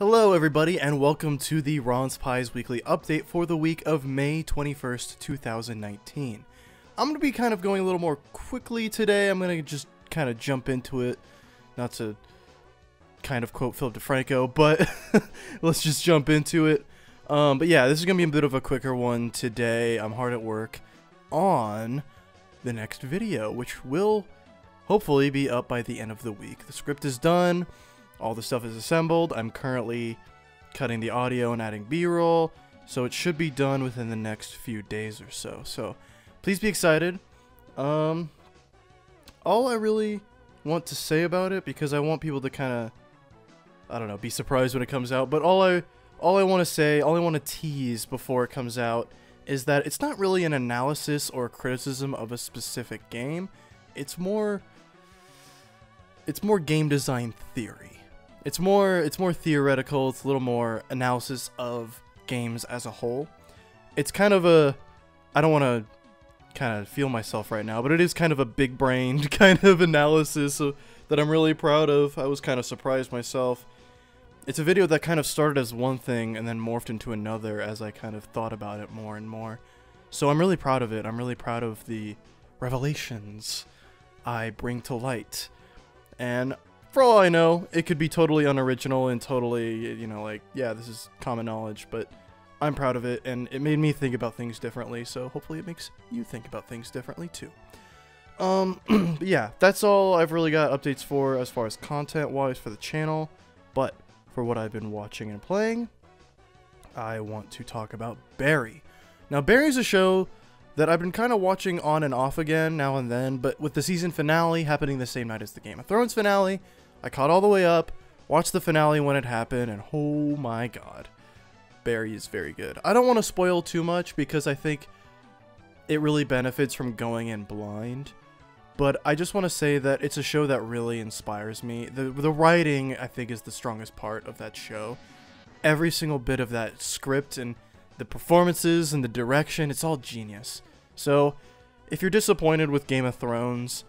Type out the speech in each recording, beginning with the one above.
Hello everybody and welcome to the Ron's Pies weekly update for the week of May 21st, 2019. I'm going to be kind of going a little more quickly today. I'm going to just kind of jump into it, not to kind of quote Philip DeFranco, but let's just jump into it. But yeah, this is going to be a bit of a quicker one today. I'm hard at work on the next video, which will hopefully be up by the end of the week. The script is done. All the stuff is assembled. I'm currently cutting the audio and adding B-roll, so it should be done within the next few days or so. So please be excited. All I really want to say about it, because I want people to kind of, I don't know, be surprised when it comes out, but all I want to say, all I want to tease before it comes out is that it's not really an analysis or criticism of a specific game. It's more game design theory. It's more theoretical. It's a little more analysis of games as a whole. It's kind of a, I don't want to kind of feel myself right now, but it is kind of a big brained kind of analysis that I'm really proud of. I was kind of surprised myself. It's a video that kind of started as one thing and then morphed into another as I kind of thought about it more and more. So I'm really proud of it. I'm really proud of the revelations I bring to light. And for all I know, it could be totally unoriginal and totally, you know, like, yeah, this is common knowledge, but I'm proud of it, and it made me think about things differently, so hopefully it makes you think about things differently too. But yeah, that's all I've really got updates for as far as content-wise for the channel, but for what I've been watching and playing, I want to talk about Barry. Now, Barry's a show that I've been kind of watching on and off again now and then, but with the season finale happening the same night as the Game of Thrones finale, I caught all the way up, watched the finale when it happened, and oh my god, Barry is very good. I don't want to spoil too much because I think it really benefits from going in blind, but I just want to say that it's a show that really inspires me. The writing, I think, is the strongest part of that show. Every single bit of that script and the performances and the direction, it's all genius. So, if you're disappointed with Game of Thrones,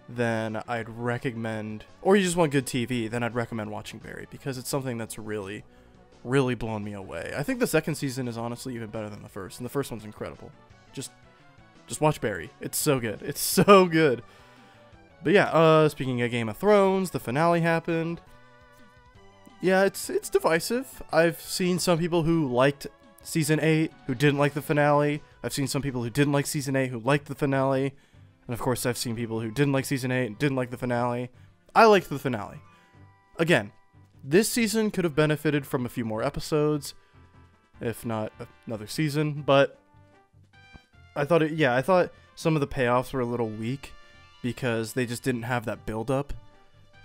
then I'd recommend, or you just want good TV, then I'd recommend watching Barry, because it's something that's really, really blown me away. I think the second season is honestly even better than the first, and the first one's incredible. Just watch Barry. It's so good. It's so good. But yeah, speaking of Game of Thrones, the finale happened. Yeah, it's divisive. I've seen some people who liked Season 8 who didn't like the finale. I've seen some people who didn't like Season 8 who liked the finale. And of course, I've seen people who didn't like Season 8 and didn't like the finale. I liked the finale. Again, this season could have benefited from a few more episodes, if not another season, but I thought some of the payoffs were a little weak because they just didn't have that build-up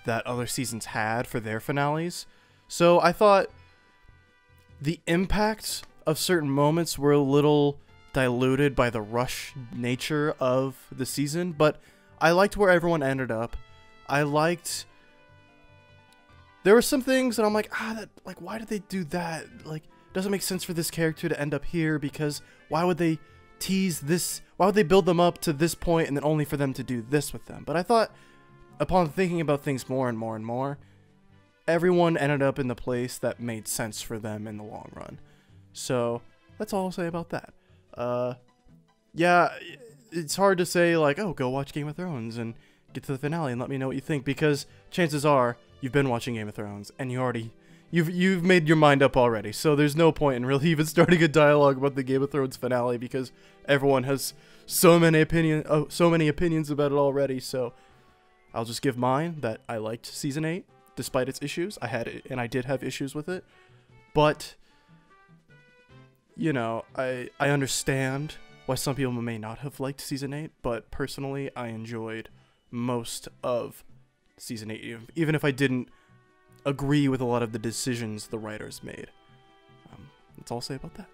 that other seasons had for their finales. So I thought the impacts of certain moments were a little diluted by the rush nature of the season, but I liked where everyone ended up. I liked, there were some things that I'm like, why did they do that? Like, it doesn't make sense for this character to end up here, because why would they tease this? Why would they build them up to this point and then only for them to do this with them? But I thought, upon thinking about things more and more and more, everyone ended up in the place that made sense for them in the long run. So that's all I'll say about that. Yeah, it's hard to say, like, oh, go watch Game of Thrones and get to the finale and let me know what you think, because chances are you've been watching Game of Thrones and you've made your mind up already. So there's no point in really even starting a dialogue about the Game of Thrones finale, because everyone has so many opinions about it already. So I'll just give mine, that I liked Season 8 despite its issues. I did have issues with it, but you know, I understand why some people may not have liked Season 8, but personally, I enjoyed most of Season 8, even if I didn't agree with a lot of the decisions the writers made. That's all I'll say about that.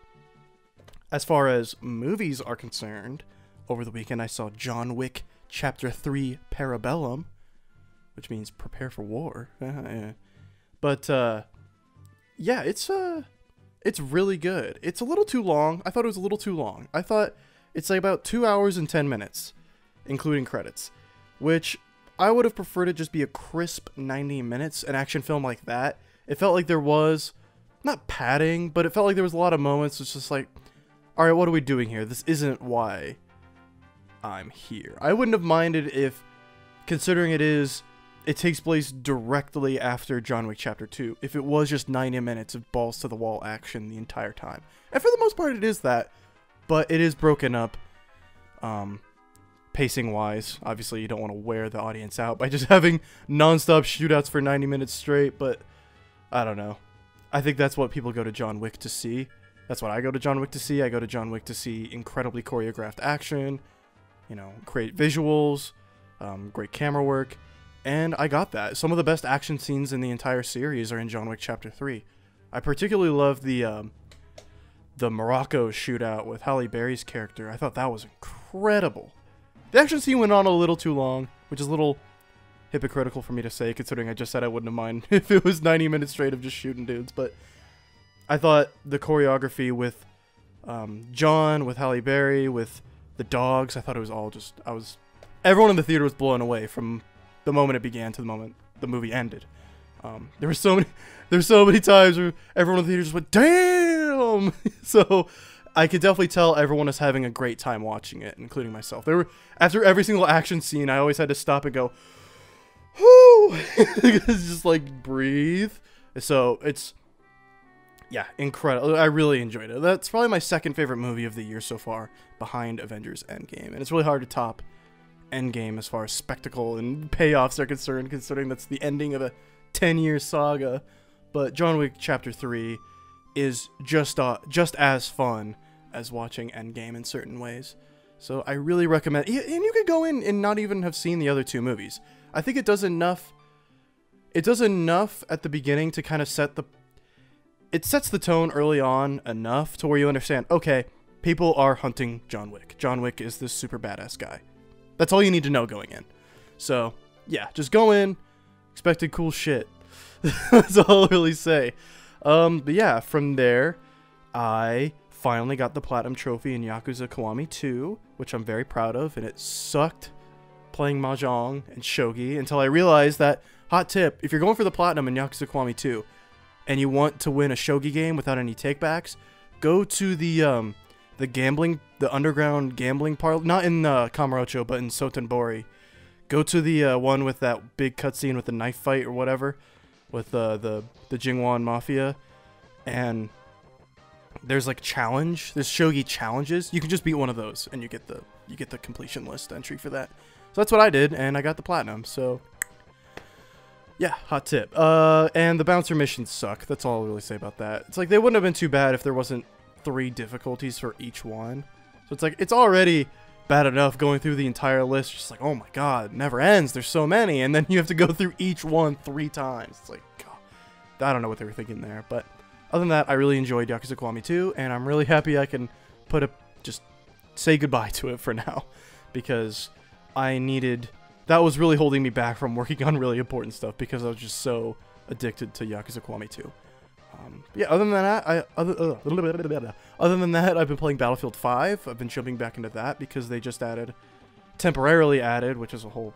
As far as movies are concerned, over the weekend I saw John Wick Chapter 3 Parabellum, which means prepare for war. But, yeah, it's really good. It's a little too long. I thought it was a little too long. I thought it's like about 2 hours and 10 minutes, including credits, which I would have preferred it just be a crisp 90 minutes. An action film like that it felt like there was, not padding, but it felt like there was a lot of moments. It's just like, all right, what are we doing here? This isn't why I'm here. I wouldn't have minded if, considering it takes place directly after John Wick Chapter 2, if it was just 90 minutes of balls to the wall action the entire time. And for the most part it is that, but it is broken up pacing wise. Obviously you don't want to wear the audience out by just having non-stop shootouts for 90 minutes straight, but I don't know. I think that's what people go to John Wick to see. That's what I go to John Wick to see. I go to John Wick to see incredibly choreographed action, you know, great visuals, great camera work. And I got that. Some of the best action scenes in the entire series are in John Wick Chapter 3. I particularly love the Morocco shootout with Halle Berry's character. I thought that was incredible. The action scene went on a little too long, which is a little hypocritical for me to say, considering I just said I wouldn't have mind if it was 90 minutes straight of just shooting dudes. But I thought the choreography with John, with Halle Berry, with the dogs, I thought it was all just... everyone in the theater was blown away from the moment it began to the moment the movie ended. There were so many times where everyone in the theater just went, damn! So I could definitely tell everyone was having a great time watching it, including myself. After every single action scene, I always had to stop and go, whoo! It's just like, breathe. So it's, yeah, incredible. I really enjoyed it. That's probably my second favorite movie of the year so far, behind Avengers Endgame. And it's really hard to top Endgame as far as spectacle and payoffs are concerned, considering that's the ending of a 10-year saga. But John Wick Chapter 3 is just as fun as watching Endgame in certain ways. So I really recommend, and you could go in and not even have seen the other two movies. I think it does enough at the beginning to kind of it sets the tone early on enough to where you understand, okay, people are hunting John Wick. John Wick is this super badass guy. That's all you need to know going in. So, yeah, just go in, expected cool shit. That's all I'll really say. But yeah, from there, I finally got the Platinum Trophy in Yakuza Kiwami 2, which I'm very proud of, and it sucked playing Mahjong and Shogi until I realized that, hot tip, if you're going for the Platinum in Yakuza Kiwami 2, and you want to win a Shogi game without any takebacks, go to the underground gambling part, not in Kamurocho, but in Sotenbori. Go to the one with that big cutscene with the knife fight or whatever, with the Jingwan Mafia, and there's like there's Shogi challenges. You can just beat one of those, and you get the completion list entry for that. So that's what I did, and I got the Platinum. So yeah, hot tip. And the bouncer missions suck. That's all I'll really say about that. It's like they wouldn't have been too bad if there wasn't 3 difficulties for each one. So it's like, it's already bad enough going through the entire list, just like, oh my god, it never ends, there's so many, and then you have to go through each one 3 times. It's like, god, I don't know what they were thinking there. But other than that, I really enjoyed Yakuza Kiwami 2, and I'm really happy I can just say goodbye to it for now, because that was really holding me back from working on really important stuff, because I was just so addicted to Yakuza Kiwami 2. Yeah, other than that, I've been playing Battlefield 5. I've been jumping back into that because they just temporarily added, which is a whole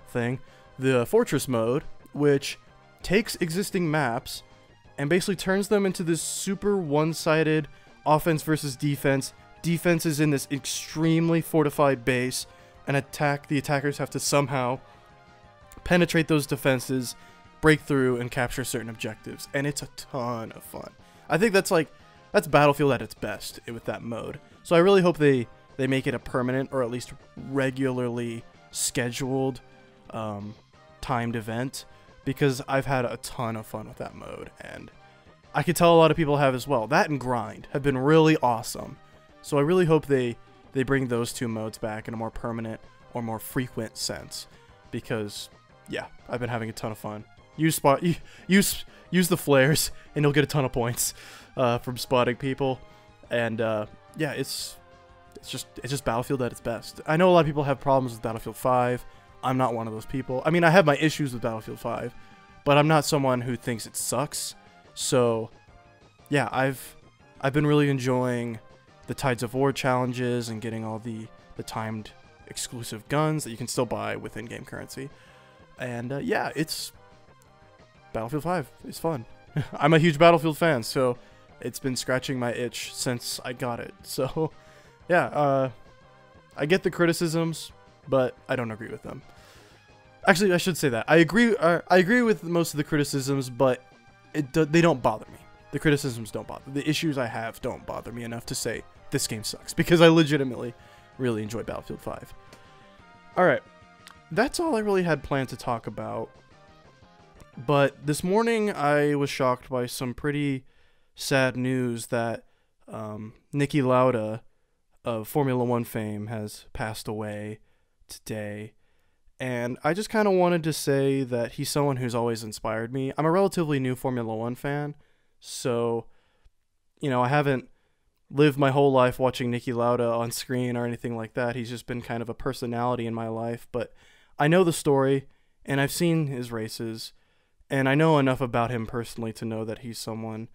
thing, the Fortress mode, which takes existing maps and basically turns them into this super one-sided offense versus defense. Defense is in this extremely fortified base, and the attackers have to somehow penetrate those defenses, break through, and capture certain objectives, and it's a ton of fun. I think that's Battlefield at its best with that mode. So I really hope they make it a permanent, or at least regularly scheduled timed event, because I've had a ton of fun with that mode, and I could tell a lot of people have as well. That and Grind have been really awesome. So I really hope they bring those 2 modes back in a more permanent or more frequent sense, because yeah, I've been having a ton of fun. Use the flares, and you'll get a ton of points from spotting people. And yeah, it's just Battlefield at its best. I know a lot of people have problems with Battlefield 5. I'm not one of those people. I mean, I have my issues with Battlefield 5, but I'm not someone who thinks it sucks. So yeah, I've been really enjoying the Tides of War challenges and getting all the timed exclusive guns that you can still buy with in-game currency. And yeah, Battlefield 5 is fun. I'm a huge Battlefield fan, so it's been scratching my itch since I got it. So, yeah, I get the criticisms, but I don't agree with them. Actually, I should say that. I agree with most of the criticisms, but they don't bother me. The criticisms don't bother. The issues I have don't bother me enough to say this game sucks, because I legitimately really enjoy Battlefield 5. Alright, that's all I really had planned to talk about. But this morning I was shocked by some pretty sad news that Niki Lauda of Formula 1 fame has passed away today. And I just kind of wanted to say that he's someone who's always inspired me. I'm a relatively new Formula 1 fan, so, you know, I haven't lived my whole life watching Niki Lauda on screen or anything like that. He's just been kind of a personality in my life, but I know the story, and I've seen his races, and I know enough about him personally to know that he's someone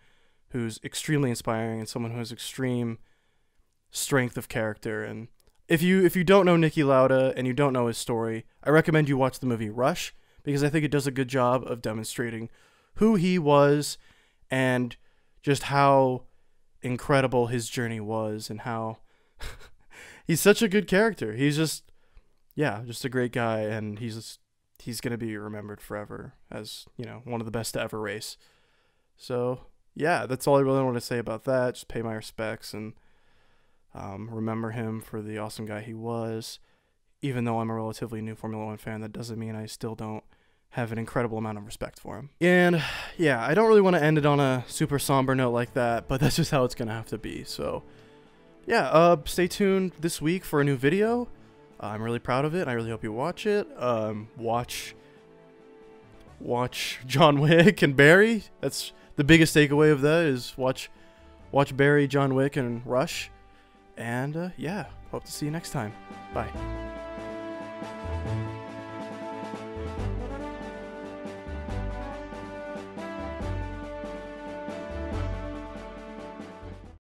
who's extremely inspiring and someone who has extreme strength of character. And if you don't know Niki Lauda and you don't know his story, I recommend you watch the movie Rush, because I think it does a good job of demonstrating who he was and just how incredible his journey was, and how he's such a good character. He's just, yeah, just a great guy, and he's going to be remembered forever as, you know, one of the best to ever race. So, yeah, that's all I really want to say about that. Just pay my respects and remember him for the awesome guy he was. Even though I'm a relatively new Formula 1 fan, that doesn't mean I still don't have an incredible amount of respect for him. And yeah, I don't really want to end it on a super somber note like that, but that's just how it's gonna have to be. So yeah, stay tuned this week for a new video. I'm really proud of it. I really hope you watch it. Watch John Wick and Barry. That's the biggest takeaway of that, is watch Barry, John Wick, and Rush. And yeah, hope to see you next time. Bye.